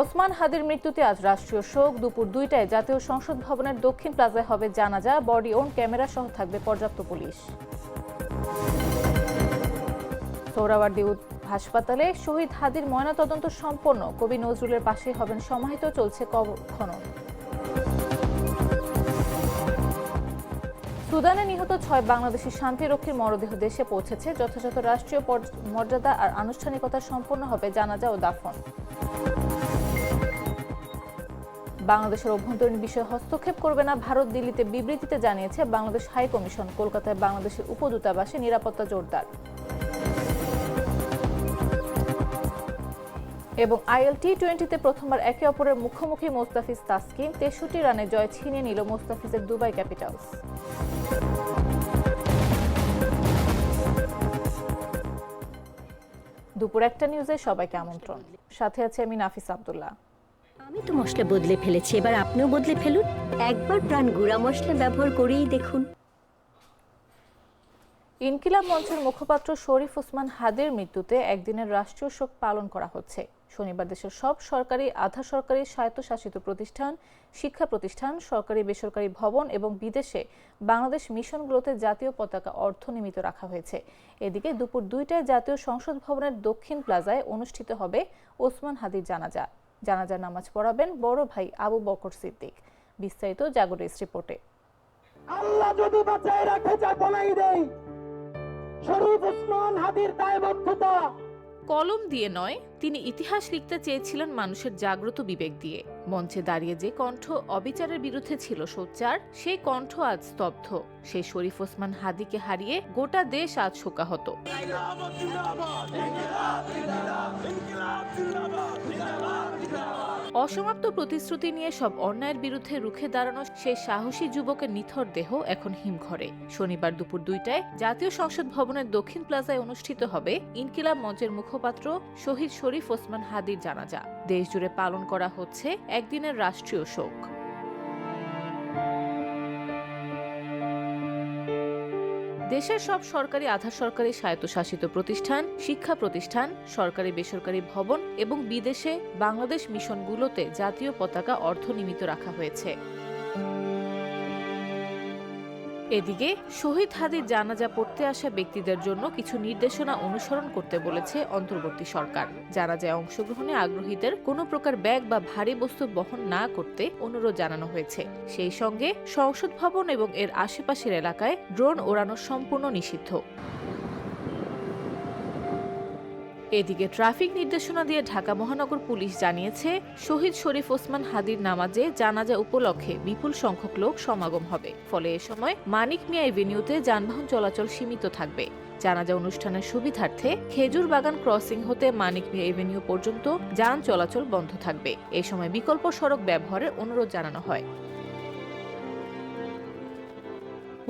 ওসমান হাদির মৃত্যুতে আজ রাষ্ট্রীয় শোক। দুপুর 2টায় জাতীয় সংসদ ভবনের দক্ষিণ প্লাজায় হবে জানাজা। বডি অন ক্যামেরা সহ থাকবে পর্যাপ্ত পুলিশ। সোহরাওয়ার্দী হাসপাতালে শহীদ হাদির ময়নাতদন্ত সম্পন্ন। কবি নজরুলের পাশে হবেন সমাহিত। চলছে কবর খনন। সুদানে নিহত 6 বাংলাদেশি শান্তিরক্ষীর মরদেহ দেশে পৌঁছেছে। যথাযথ রাষ্ট্রীয় মর্যাদা আর আনুষ্ঠানিকতা সম্পন্ন হবে জানাজা ও দাফন। বাংলাদেশের অভ্যন্তরীণ বিষয়ে হস্তক্ষেপ করবে না ভারত, দিল্লিতে বিবৃতিতে জানিয়েছে বাংলাদেশ হাই কমিশন। কলকাতায় বাংলাদেশের উপদূতাবাসে নিরাপত্তা জোরদার। এবং আইএল টি-20তে প্রথমবার একে অপরের মুখোমুখি মোস্তাফিজ তাসকিন। 63 রানে জয় ছিনিয়ে নিল মোস্তাফিজের দুবাই ক্যাপিটালস। দুপুর 1টা নিউজে সবাইকে আমন্ত্রণ। সাথে আছে আমি নাফিস আব্দুল্লাহ। আমি তো মশলা বদলে ফেলেছি, এবার আপনিও বদলে ফেলুন। একবার প্রাণ গুঁড়া মশলা ব্যবহার করেই দেখুন। ইনকিলাব মঞ্চের মুখপাত্র শরীফ ওসমান হাদির মৃত্যুতে একদিনের রাষ্ট্রীয় শোক পালন করা হচ্ছে। শনিবার দেশের সব সরকারি, আধা সরকারি, স্বায়ত্তশাসিত প্রতিষ্ঠান, শিক্ষা প্রতিষ্ঠান, সরকারি বেসরকারি ভবন এবং বিদেশে বাংলাদেশ মিশনগুলোতে জাতীয় পতাকা অর্ধনিমিত রাখা হয়েছে। এদিকে দুপুর 2টায় জাতীয় সংসদ ভবনের দক্ষিণ প্লাজায় অনুষ্ঠিত হবে ওসমান হাদির জানাজা। জানাজার নামাজ পড়াবেন বড় ভাই আবু বকর সিদ্দিক। বিস্তারিত জাগরের রিপোর্টে। আল্লাহ যদি বাঁচায় রাখে যা বলাই দেই, শরীফ ওসমান হাদির দায়বদ্ধতা কলম দিয়ে নয়, তিনি ইতিহাস লিখতে চেয়েছিলেন মানুষের জাগ্রত বিবেক দিয়ে। মঞ্চে দাঁড়িয়ে যে কণ্ঠ অবিচারের বিরুদ্ধে ছিল সোচ্চার, সেই কণ্ঠ আজ স্তব্ধ। সেই শরীফ ওসমান হাদিকে হারিয়ে গোটা দেশ আজ শোকাহত। অসমাপ্ত প্রতিশ্রুতি নিয়ে সব অন্যায়ের বিরুদ্ধে রুখে দাঁড়ানো সেই সাহসী যুবকের নিথর দেহ এখন হিমঘরে। শনিবার দুপুর 2টায় জাতীয় সংসদ ভবনের দক্ষিণ প্লাজায় অনুষ্ঠিত হবে ইনকিলাব মঞ্চের মুখপাত্র শহীদ শরীফ ওসমান হাদির জানাজা। দেশ জুড়ে পালন করা হচ্ছে একদিনের রাষ্ট্রীয় শোক। দেশের সব সরকারি, আধা সরকারি, স্বায়ত্তশাসিত প্রতিষ্ঠান, শিক্ষা প্রতিষ্ঠান, সরকারি বেসরকারি ভবন এবং বিদেশে বাংলাদেশ মিশনগুলোতে জাতীয় পতাকা অর্ধনিমিত রাখা হয়েছে। এদিকে শহীদ হাদির জানাজা পড়তে আসা ব্যক্তিদের জন্য কিছু নির্দেশনা অনুসরণ করতে বলেছে অন্তর্বর্তী সরকার। জানাজায় অংশগ্রহণে আগ্রহীদের কোনো প্রকার ব্যাগ বা ভারী বস্তু বহন না করতে অনুরোধ জানানো হয়েছে। সেই সঙ্গে সংসদ ভবন এবং এর আশেপাশের এলাকায় ড্রোন ওড়ানো সম্পূর্ণ নিষিদ্ধ। এদিকে ট্রাফিক নির্দেশনা দিয়ে ঢাকা মহানগর পুলিশ জানিয়েছে, শহীদ শরীফ ওসমান হাদির নামাজে জানাজা উপলক্ষে বিপুল সংখ্যক লোক সমাগম হবে। ফলে এ সময় মানিক মিয়া এভিনিউতে যানবাহন চলাচল সীমিত থাকবে। জানাজা অনুষ্ঠানের সুবিধার্থে খেজুর বাগান ক্রসিং হতে মানিক মিয়া এভিনিউ পর্যন্ত যান চলাচল বন্ধ থাকবে। এ সময় বিকল্প সড়ক ব্যবহারের অনুরোধ জানানো হয়।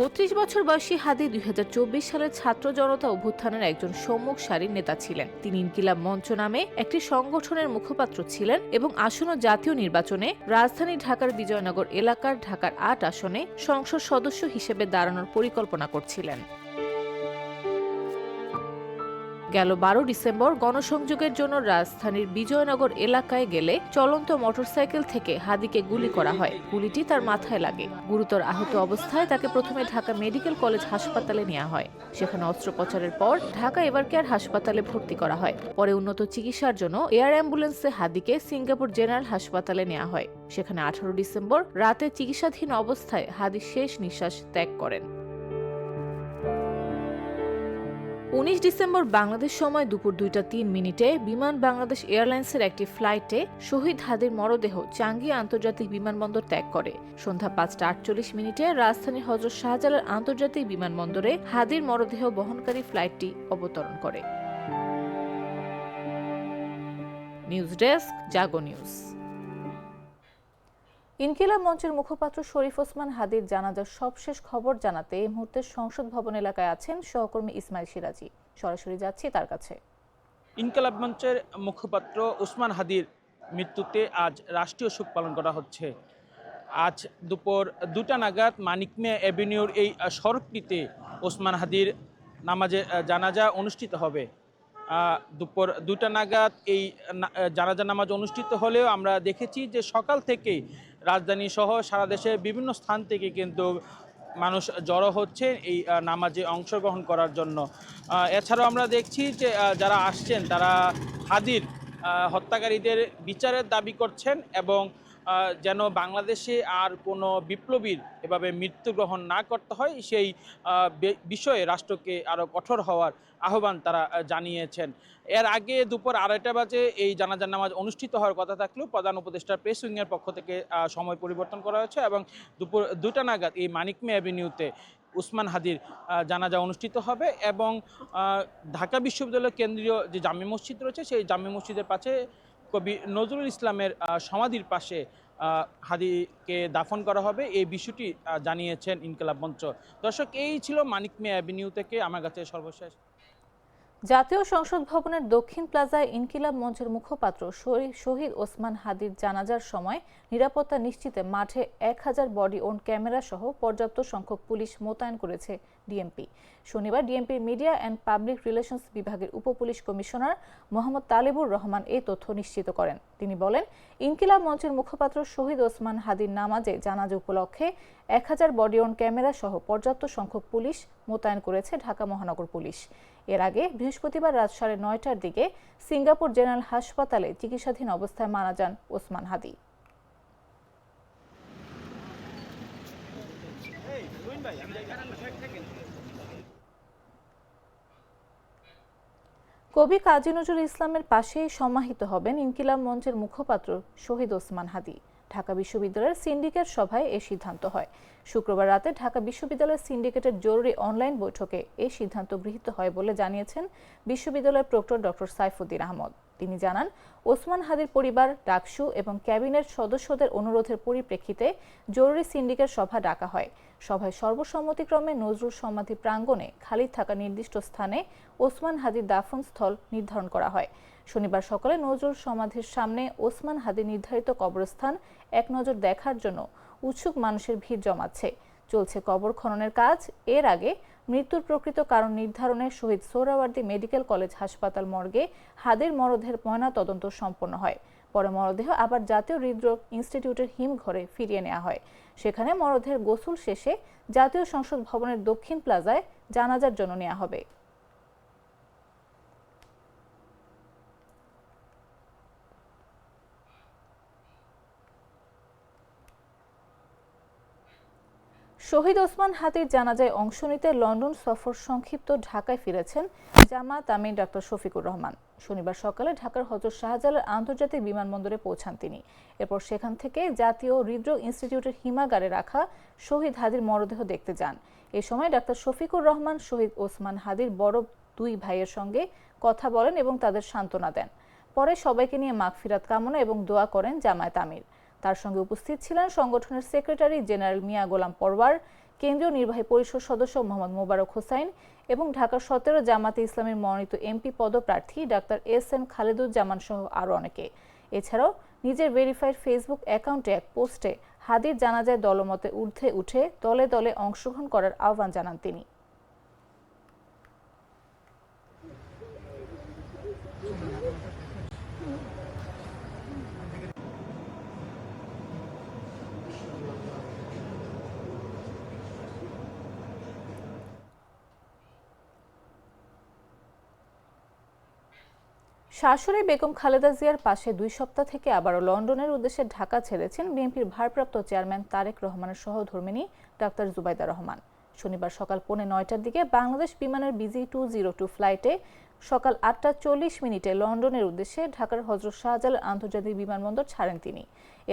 32 বছর বয়সী হাদি 2024 সালের ছাত্র জনতা অভ্যুত্থানের একজন সম্মুখ সারির নেতা ছিলেন। তিনি ইনকিলাব মঞ্চ নামে একটি সংগঠনের মুখপাত্র ছিলেন এবং আসন্ন জাতীয় নির্বাচনে রাজধানী ঢাকার বিজয়নগর এলাকার ঢাকার 8 আসনে সংসদ সদস্য হিসেবে দাঁড়ানোর পরিকল্পনা করছিলেন। গেল 12 ডিসেম্বর গণসংযোগের জন্য রাজধানীর বিজয়নগর এলাকায় গেলে চলন্ত মোটরসাইকেল থেকে হাদিকে গুলি করা হয়। গুলিটি তার মাথায় লাগে। গুরুতর আহত অবস্থায় তাকে প্রথমে ঢাকা মেডিকেল কলেজ হাসপাতালে নেওয়া হয়। সেখানে অস্ত্রোপচারের পর ঢাকা এভারকেয়ার হাসপাতালে ভর্তি করা হয়। পরে উন্নত চিকিৎসার জন্য এয়ার অ্যাম্বুলেন্সে হাদিকে সিঙ্গাপুর জেনারেল হাসপাতালে নেওয়া হয়। সেখানে 18 ডিসেম্বর রাতে চিকিৎসাধীন অবস্থায় হাদি শেষ নিঃশ্বাস ত্যাগ করেন। 19 ডিসেম্বর বাংলাদেশ সময় দুপুর 2:03 বিমান বাংলাদেশ এয়ারলাইন্সের একটি ফ্লাইটে শহীদ হাদির মরদেহ চাঙ্গি আন্তর্জাতিক বিমানবন্দর ত্যাগ করে। সন্ধ্যা 5:48 রাজধানীর হযরত শাহজালাল আন্তর্জাতিক বিমানবন্দরে হাদির মরদেহ বহনকারী ফ্লাইটটি অবতরণ করে। নিউজ ডেস্ক, জাগো নিউজ। ইনকিলাব মঞ্চের মুখপাত্র শরীফ ওসমান হাদির জানাজার সবশেষ খবর জানাতে এই মুহূর্তে সংসদ ভবন এলাকায় আছেন সহকর্মী ইসমাইল সিরাজি। সরাসরি যাচ্ছি তার কাছে। ইনকিলাব মঞ্চের মুখপাত্র ওসমান হাদির মৃত্যুতে আজ রাষ্ট্রীয় শোক পালন করা হচ্ছে। আজ দুপুর 2টা নাগাদ মানিক মিয়া এভিনিউর এই সড়কটিতে ওসমান হাদির নামাজে জানাজা অনুষ্ঠিত হবে। দুপুর 2টা নাগাদ এই জানাজা নামাজ অনুষ্ঠিত হলেও আমরা দেখেছি যে সকাল থেকেই রাজধানী সহ সারা দেশের বিভিন্ন স্থান থেকে কিন্তু মানুষ জড়ো হচ্ছে এই নামাজে অংশগ্রহণ করার জন্য। এছাড়াও আমরা দেখছি যে যারা আসছেন তারা হাদির হত্যাকারীদের বিচারের দাবি করছেন এবং যেন বাংলাদেশে আর কোনো বিপ্লবীর এভাবে মৃত্যুগ্রহণ না করতে হয় সেই বিষয়ে রাষ্ট্রকে আরও কঠোর হওয়ার আহ্বান তারা জানিয়েছেন। এর আগে দুপুর 2:30 বাজে এই জানাজার নামাজ অনুষ্ঠিত হওয়ার কথা থাকলেও প্রধান উপদেষ্টার প্রেস উইংয়ের পক্ষ থেকে সময় পরিবর্তন করা হয়েছে এবং দুপুর 2টা নাগাদ এই মানিক মে অ্যাভিনিউতে উসমান হাদির জানাজা অনুষ্ঠিত হবে এবং ঢাকা বিশ্ববিদ্যালয়ের কেন্দ্রীয় যে জামে মসজিদ রয়েছে সেই জামে মসজিদের পাশে কবি নজরুল ইসলামের সমাধির পাশে হাদিকে দাফন করা হবে, এই বিষয়টি জানিয়েছেন ইনকিলাব মঞ্চ। দর্শক, এই ছিল মানিক মে অ্যাভিনিউ থেকে আমার কাছে সর্বশেষ। জাতীয় সংসদ ভবনের দক্ষিণ প্লাজায় ইনকিলাব মঞ্চের মুখপাত্র শহীদ ওসমান হাদির জানাজার সময় নিরাপত্তা নিশ্চিতে মাঠে 1000 বডি ওন ক্যামেরা সহ পর্যাপ্ত সংখ্যক পুলিশ মোতায়েন করেছে ডিএমপি। শনিবার ডিএমপির মিডিয়া অ্যান্ড পাবলিক রিলেশনস বিভাগের উপপুলিশ কমিশনার মোহাম্মদ তালিবুর রহমান এই তথ্য নিশ্চিত করেন। তিনি বলেন, ইনকিলাব মঞ্চের মুখপাত্র শহীদ ওসমান হাদির নামাজে জানাজা উপলক্ষে 1000 বডি ওন ক্যামেরা সহ পর্যাপ্ত সংখ্যক পুলিশ মোতায়েন করেছে ঢাকা মহানগর পুলিশ। এর আগে বৃহস্পতিবার রাত 9:30টার দিকে সিঙ্গাপুর জেনারেল হাসপাতালে চিকিৎসাধীন অবস্থায় মারা যান ওসমান হাদি। কবি কাজী নজরুল ইসলামের পাশেই সমাহিত হবেন ইনকিলাব মঞ্চের মুখপাত্র শহীদ ওসমান হাদি। ঢাকা বিশ্ববিদ্যালয়ের সিন্ডিকেট সভায় এই সিদ্ধান্ত হয়। শুক্রবার রাতে ঢাকা বিশ্ববিদ্যালয়ের সিন্ডিকেটের জরুরি অনলাইন বৈঠকে এই সিদ্ধান্ত গৃহীত হয় বলে জানিয়েছেন বিশ্ববিদ্যালয়ের প্রক্টর ডক্টর সাইফুদ্দিন আহমদ। তিনি জানান, ওসমান হাদির পরিবার, ডাকসু এবং ক্যাবিনেট সদস্যদের অনুরোধের পরিপ্রেক্ষিতে জরুরি সিন্ডিকেট সভা ডাকা হয়। সভায় সর্বসম্মতিক্রমে নজরুল সমাধি প্রাঙ্গণে খালি থাকা নির্দিষ্ট স্থানে ওসমান হাদির দাফন স্থল নির্ধারণ করা হয়। শনিবার সকালে নজরুল সমাধির সামনে ওসমান হাদির নির্ধারিত কবরস্থান এক নজর দেখার জন্য উৎসুক মানুষের ভিড় জমাচ্ছে। চলছে কবর খননের কাজ। এর আগে মৃত্যুর প্রকৃত কারণ নির্ধারণে শহীদ সোহরাওয়ার্দী মেডিকেল কলেজ হাসপাতাল মর্গে হাদির মরদেহের ময়না তদন্ত সম্পন্ন হয়। পরে মরদেহ আবার জাতীয় হৃদরোগ ইনস্টিটিউটের হিমঘরে ফিরিয়ে নেওয়া হয়। সেখানে মরদেহের গোসল শেষে জাতীয় সংসদ ভবনের দক্ষিণ প্লাজায় জানাজার জন্য নেওয়া হবে। শহীদ ওসমান হাদির জানাজায় অংশ নিতে লন্ডন সফর সংক্ষিপ্ত ঢাকায় ফিরেছেন জামায়াত আমির ডক্টর শফিকুর রহমান। শনিবার সকালে ঢাকার হযরত শাহজালাল আন্তর্জাতিক বিমানবন্দরে পৌঁছান তিনি। এরপর সেখান থেকে জাতীয় হৃদরোগ ইনস্টিটিউটের হিমাগারে রাখা শহীদ হাদির মরদেহ দেখতে যান। এ সময় ডক্টর শফিকুর রহমান শহীদ ওসমান হাদির বড় 2 ভাইয়ের সঙ্গে কথা বলেন এবং তাদের সান্ত্বনা দেন। পরে সবাইকে নিয়ে মাগফিরাত কামনা এবং দোয়া করেন জামায়াত আমির। তার সঙ্গে উপস্থিত ছিলেন সংগঠনের সেক্রেটারি জেনারেল মিয়া গোলাম পরওয়ার, কেন্দ্রীয় নির্বাহী পরিষদ সদস্য মোহাম্মদ মোবারক হোসাইন এবং ঢাকা 17 জামাতে ইসলামের মনোনীত এমপি পদপ্রার্থী ডাক্তার এস.এম. খালেদুজ্জামান সহ আরও অনেকে। এছাড়াও নিজের ভেরিফাইড ফেসবুক অ্যাকাউন্টে এক পোস্টে হাদির জানাজায় দলমতে ঊর্ধ্বে উঠে দলে দলে অংশগ্রহণ করার আহ্বান জানান তিনি। শাশুড়ি বেগম খালেদা জিয়ার পাশে 2 সপ্তাহ থেকে আবারও লন্ডনের উদ্দেশ্যে ঢাকা ছেড়েছেন বিএনপির ভারপ্রাপ্ত চেয়ারম্যান তারেক রহমানের সহধর্মিণী ডাক্তার জুবাইদা রহমান। শনিবার সকাল 9:45টার দিকে বাংলাদেশ বিমানের BG202 ফ্লাইটে সকাল 8:40 লন্ডনের উদ্দেশ্যে ঢাকার হযরত শাহজালাল আন্তর্জাতিক বিমানবন্দর ছাড়েন তিনি।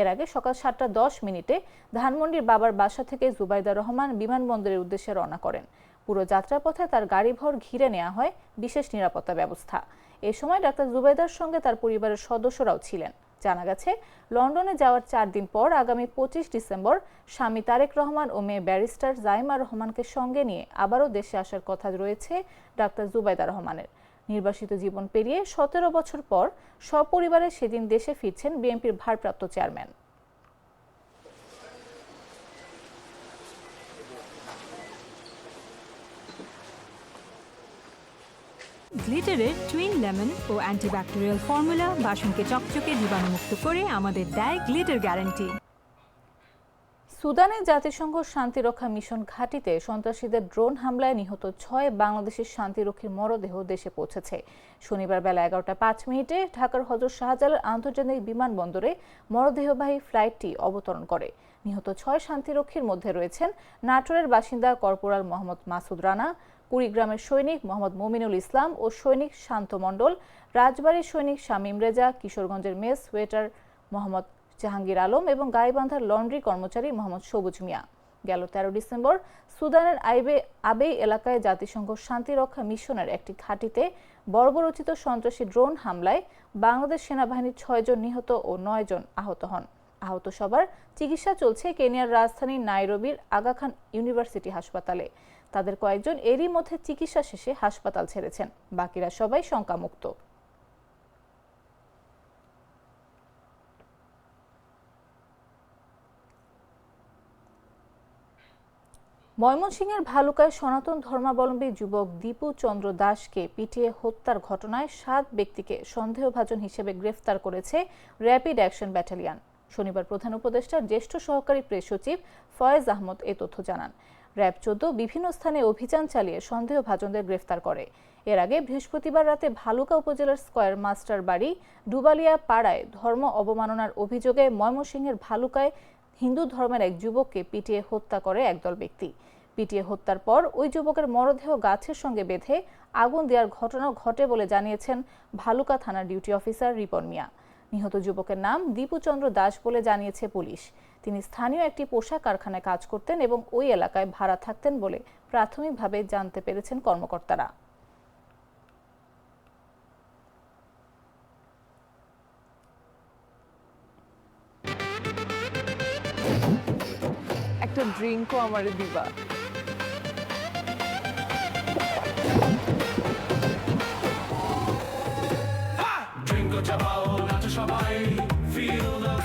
এর আগে সকাল 7:10 ধানমন্ডির বাবার বাসা থেকে জুবাইদা রহমান বিমানবন্দরের উদ্দেশ্যে রওনা করেন। পুরো যাত্রাপথে তার গাড়িভর ঘিরে নেওয়া হয় বিশেষ নিরাপত্তা ব্যবস্থা। এ সময় ডাক্তার জুবাইদার সঙ্গে তার পরিবারের সদস্যরাও ছিলেন। জানা গেছে, লন্ডনে যাওয়ার 4 দিন পর আগামী 25 ডিসেম্বর স্বামী তারেক রহমান ও মেয়ে ব্যারিস্টার জাইমা রহমানকে সঙ্গে নিয়ে আবারও দেশে আসার কথা রয়েছে ডাক্তার জুবাইদা রহমানের। নির্বাসিত জীবন পেরিয়ে 17 বছর পর সপরিবারে সেদিন দেশে ফিরছেন বিএনপির ভারপ্রাপ্ত চেয়ারম্যান। গ্লিটারের টুইন লেমন ও অ্যান্টিব্যাকটেরিয়াল ফর্মুলা বাসনকে চকচকে জীবাণুমুক্ত করে আমাদের দেয় গ্লিটার গ্যারান্টি। সুদানে জাতিসংঘ শান্তিরক্ষা মিশন ঘাঁটিতে সন্ত্রাসীদের ড্রোন হামলায় নিহত 6 বাংলাদেশের শান্তিরক্ষীর মরদেহ দেশে পৌঁছেছে। শনিবার বেলা 11:05 ঢাকার হযরত শাহজালাল আন্তর্জাতিক বিমানবন্দরে মরদেহবাহী ফ্লাইটটি অবতরণ করে। নিহত 6 শান্তিরক্ষীর মধ্যে রয়েছেন নাটোরের বাসিন্দা কর্পোরাল মোহাম্মদ মাসুদ রানা, কুড়িগ্রামের সৈনিক মোহাম্মদ মমিনুল ইসলাম ও সৈনিক শান্ত মণ্ডল, রাজবাড়ীর সৈনিক শামীম রেজা, কিশোরগঞ্জের মেস ওয়েটার মোহাম্মদ জাহাঙ্গীর আলম এবং গাইবান্ধার লন্ড্রি কর্মচারী মোহাম্মদ সবুজ মিয়া। গেল 13 ডিসেম্বর সুদানের আবেই এলাকায় জাতিসংঘ শান্তিরক্ষা মিশনের একটি ঘাঁটিতে বর্বরোচিত সন্ত্রাসী ড্রোন হামলায় বাংলাদেশ সেনাবাহিনীর 6 জন নিহত ও 9 জন আহত হন। আহত সবার চিকিৎসা চলছে কেনিয়ার রাজধানী নাইরোবির আগা খান ইউনিভার্সিটি হাসপাতালে। তাদের কয়েকজন এরই মধ্যে চিকিৎসা শেষে হাসপাতাল ছেড়েছেন, বাকিরা সবাই শঙ্কামুক্ত। ময়মনসিংহের ভালুকায় সনাতন ধর্মাবলম্বী যুবক দীপু চন্দ্র দাসকে পিটিয়ে হত্যার ঘটনায় 7 ব্যক্তিকে সন্দেহভাজন হিসেবে গ্রেফতার করেছে র্যাপিড অ্যাকশন ব্যাটালিয়ন। শনিবার প্রধান উপদেষ্টার জ্যেষ্ঠ সহকারী প্রেস সচিব ফয়েজ আহমদ এ তথ্য জানান। র্যাব 14 বিভিন্ন স্থানে অভিযান চালিয়ে সন্দেহভাজনদের গ্রেফতার করে। এর আগে বৃহস্পতিবার রাতে ভালুকা উপজেলার স্কয়ার মাস্টার বাড়ি ডুবালিয়া পাড়ায় ধর্ম অবমাননার অভিযোগে ময়মনসিংহের ভালুকায় হিন্দু ধর্মের এক যুবককে পিটিয়ে হত্যা করে একদল ব্যক্তি। পিটিয়ে হত্যার পর ওই যুবকের মরদেহ গাছের সঙ্গে বেঁধে আগুন দেওয়ার ঘটনা ঘটে বলে জানিয়েছেন ভালুকা থানার ডিউটি অফিসার রিপন মিয়া। নিহত যুবকের নাম দীপু চন্দ্র দাস বলে জানিয়েছে পুলিশ। তিনি স্থানীয় একটি পোশাক কারখানায় কাজ করতেন এবং ওই এলাকায় ভাড়া থাকতেন বলে প্রাথমিকভাবে জানতে পেরেছেন কর্মকর্তারা। একটা ড্রিঙ্কও আমারে দিবা?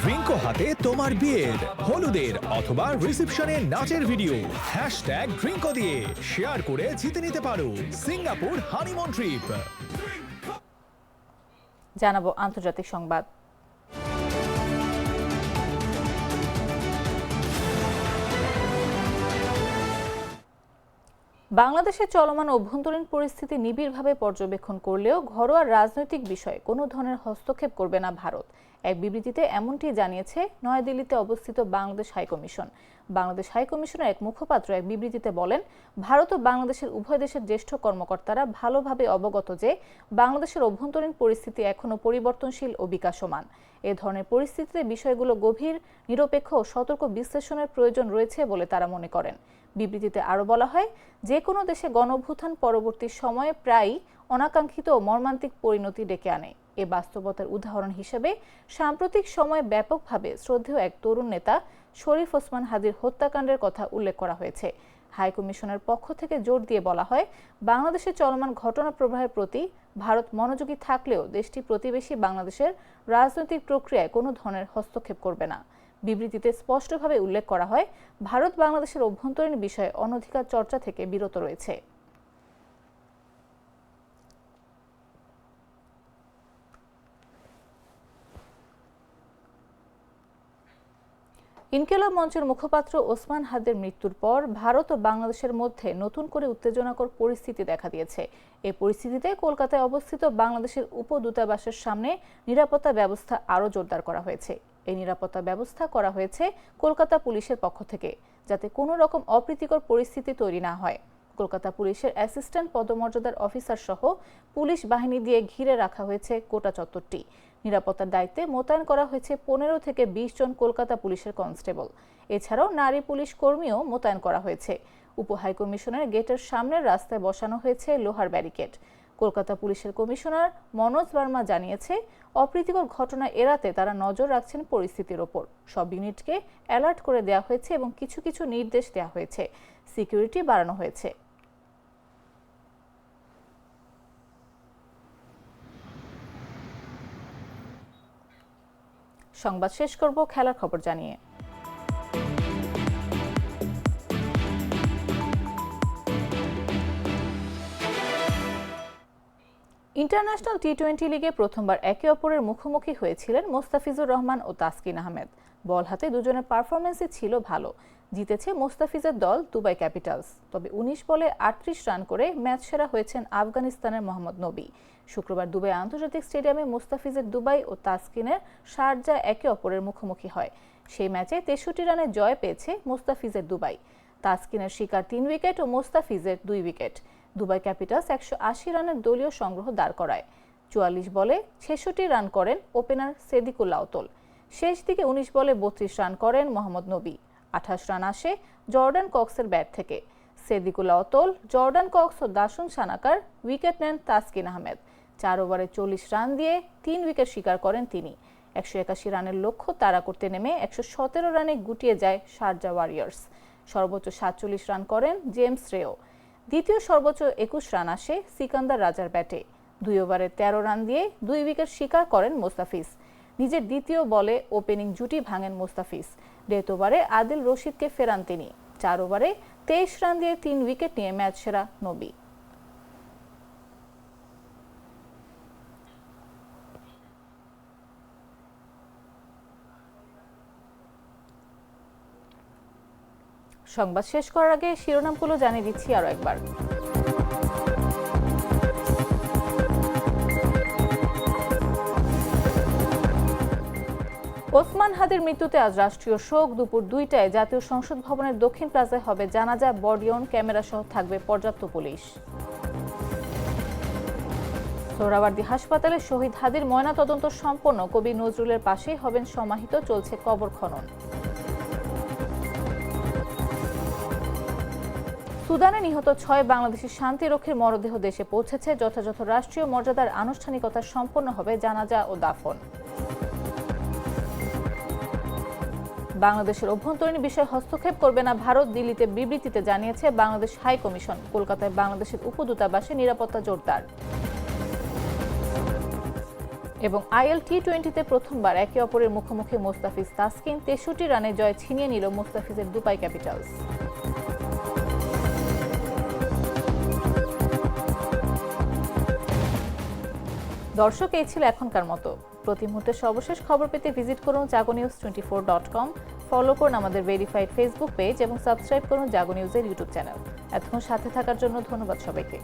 ড্রিঙ্কো হাতে তোমার বিয়ের, হলুদের অথবা রিসেপশনের নাচের ভিডিও #ড্রিঙ্কো দিয়ে শেয়ার করে জিতে নিতে পারো সিঙ্গাপুর হানিমুন ট্রিপ। জানাবো আন্তর্জাতিক সংবাদ। বাংলাদেশে চলমান অভ্যন্তরীণ পরিস্থিতি নিবিড়ভাবে পর্যবেক্ষণ করলেও ঘরোয়া রাজনৈতিক বিষয়ে কোনো ধরনের হস্তক্ষেপ করবে না ভারত। এক বিবৃতিতে এমনটি জানিয়েছে নয়াদিল্লিতে অবস্থিত বাংলাদেশ হাইকমিশন। বাংলাদেশ হাইকমিশনের এক মুখপাত্র এক বিবৃতিতে বলেন, ভারত ও বাংলাদেশের উভয় দেশের জ্যেষ্ঠ কর্মকর্তারা ভালোভাবে অবগত যে বাংলাদেশের অভ্যন্তরীণ পরিস্থিতি এখনও পরিবর্তনশীল ও বিকাশমান। এ ধরনের পরিস্থিতিতে বিষয়গুলো গভীর, নিরপেক্ষ ও সতর্ক বিশ্লেষণের প্রয়োজন রয়েছে বলে তারা মনে করেন। বিবৃতিতে আরও বলা হয়, যে কোনো দেশে গণঅভ্যুত্থান পরবর্তী সময়ে প্রায়ই অনাকাঙ্ক্ষিত ও মর্মান্তিক পরিণতি ডেকে আনে। এ বাস্তবতার উদাহরণ হিসেবে সাম্প্রতিক সময়ে ব্যাপকভাবে শ্রদ্ধেয় এক তরুণ নেতা শরীফ ওসমান হাদির হত্যাকাণ্ডের কথা উল্লেখ করা হয়েছে। হাইকমিশনের পক্ষ থেকে জোর দিয়ে বলা হয়, বাংলাদেশে চলমান ঘটনা প্রবাহের প্রতি ভারত মনোযোগী থাকলেও দেশটি প্রতিবেশী বাংলাদেশের রাজনৈতিক প্রক্রিয়ায় কোনো ধরনের হস্তক্ষেপ করবে না। বিবৃতিতে স্পষ্টভাবে উল্লেখ করা হয়, ভারত বাংলাদেশের অভ্যন্তরীণ বিষয়ে অনধিকার চর্চা থেকে বিরত রয়েছে। ইনকিলাব মঞ্চের মুখপাত্র ওসমান হাদির মৃত্যুর পর ভারত ও বাংলাদেশের মধ্যে নতুন করে উত্তেজনাকর পরিস্থিতি দেখা দিয়েছে। এই পরিস্থিতিতে কলকাতায় অবস্থিত বাংলাদেশের উপদূতাবাসের সামনে নিরাপত্তা ব্যবস্থা আরও জোরদার করা হয়েছে। এই নিরাপত্তা ব্যবস্থা করা হয়েছে কলকাতা পুলিশের পক্ষ থেকে, যাতে কোনো রকম অপ্রীতিকর পরিস্থিতি তৈরি না হয়। কলকাতা পুলিশের অ্যাসিস্ট্যান্ট পদমর্যাদার অফিসার সহ পুলিশ বাহিনী দিয়ে ঘিরে রাখা হয়েছে গোটা চত্বরটি। নিরাপত্তার দায়িত্বে মোতায়েন করা হয়েছে 15 থেকে 20 জন কলকাতা পুলিশের কনস্টেবল। এছাড়াও নারী পুলিশ কর্মীও মোতায়েন করা হয়েছে। উপহাইকমিশনের গেটের সামনের রাস্তায় বসানো হয়েছে লোহার ব্যারিকেড। কলকাতা পুলিশের কমিশনার মনোজ বার্মা জানিয়েছে, অপ্রীতিকর ঘটনা এড়াতে তারা নজর রাখছেন পরিস্থিতির ওপর। সব ইউনিটকে অ্যালার্ট করে দেওয়া হয়েছে এবং কিছু কিছু নির্দেশ দেওয়া হয়েছে। সিকিউরিটি বাড়ানো হয়েছে। সংবাদ শেষ করব খেলার খবর জানিয়ে। ইন্টারন্যাশনাল টি-20 লিগে প্রথমবার একে অপরের মুখোমুখি হয়েছিলেন মোস্তাফিজুর রহমান ও তাসকিন আহমেদ। বল হাতে দুজনের পারফরমেন্সই ছিল ভালো। জিতেছে মোস্তাফিজের দল দুবাই ক্যাপিটালস। তবে ১৯ বলে ৩৮ রান করে ম্যাচ সেরা হয়েছেন আফগানিস্তানের মোহাম্মদ নবী। শুক্রবার দুবাই আন্তর্জাতিক স্টেডিয়ামে মোস্তাফিজের দুবাই ও তাসকিনের শারজা একে অপরের মুখোমুখি হয়। সেই ম্যাচে ৬৩ রানে জয় পেয়েছে মোস্তাফিজের দুবাই। তাসকিনের শিকার ৩ উইকেট ও মোস্তাফিজের ২ উইকেট। দুবাই ক্যাপিটালস ১৮০ রানের দলীয় সংগ্রহ দাঁড় করায়। ৪৪ বলে ৬৬ রান করেন ওপেনার সেদিকুল আওতল। শেষ দিকে ১৯ বলে ৩২ রান করেন মোহাম্মদ নবী। ২৮ রান আসে জর্ডান কক্সের ব্যাট থেকে। সেদিকুল আওতল, জর্ডান কক্স ও দাসুন সানাকার উইকেট নেন তাসকিন আহমেদ। ৪ ওভারে ৪০ রান দিয়ে ৩ উইকেট শিকার করেন তিনি। ১৮১ রানের লক্ষ্য তাড়া করতে নেমে ১১৭ রানে গুটিয়ে যায় শারজা ওয়ারিয়র্স। সর্বোচ্চ ৪৭ রান করেন জেমস রেও। দ্বিতীয় সর্বোচ্চ ২১ রান আসে সিকান্দার রাজার ব্যাটে। ২ ওভারে ১৩ রান দিয়ে ২ উইকেট শিকার করেন মোস্তাফিজ। নিজের দ্বিতীয় বলে ওপেনিং জুটি ভাঙেন মোস্তাফিজ। ডেথ ওভারে আদিল রশিদকে ফেরান তিনি। ৪ ওভারে ২৩ রান দিয়ে ৩ উইকেট নিয়ে ম্যাচ সেরা নবী। সংবাদ শেষ করার আগে শিরোনামগুলো জানিয়ে দিচ্ছি আরো একবার। ওসমান হাদির মৃত্যুতে আজ রাষ্ট্রীয় শোক। দুপুর ২টায় জাতীয় সংসদ ভবনের দক্ষিণ প্লাজায় হবে জানাজা। বডিয়ন ক্যামেরা সহ থাকবে পর্যাপ্ত পুলিশ। সোহরাওয়ার্দী হাসপাতালে শহীদ হাদির ময়নাতদন্ত সম্পন্ন। কবি নজরুলের পাশেই হবেন সমাহিত। চলছে কবর খনন। সুদানে নিহত ৬ বাংলাদেশি শান্তিরক্ষীর মরদেহ দেশে পৌঁছেছে। যথাযথ রাষ্ট্রীয় মর্যাদার আনুষ্ঠানিকতা সম্পন্ন হবে জানাজা ও দাফন। বাংলাদেশের অভ্যন্তরীণ বিষয়ে হস্তক্ষেপ করবে না ভারত, দিল্লিতে বিবৃতিতে জানিয়েছে বাংলাদেশ হাই কমিশন। কলকাতায় বাংলাদেশের উপদূতাবাসে নিরাপত্তা জোরদার। এবং আইএল টি-20তে প্রথমবার একে অপরের মুখোমুখি মোস্তাফিজ তাসকিন। ৬৩ রানে জয় ছিনিয়ে নিল মোস্তাফিজের দুবাই ক্যাপিটালস। দর্শক, এই ছিল এখনকার মতো। প্রতি মুহূর্তে সর্বশেষ খবর পেতে ভিজিট করুন jagonews24.com, ফলো করুন আমাদের ভেরিফাইড ফেসবুক পেজ এবং সাবস্ক্রাইব করুন জাগো নিউজের ইউটিউব চ্যানেল। এতক্ষণ সাথে থাকার জন্য ধন্যবাদ সবাইকে।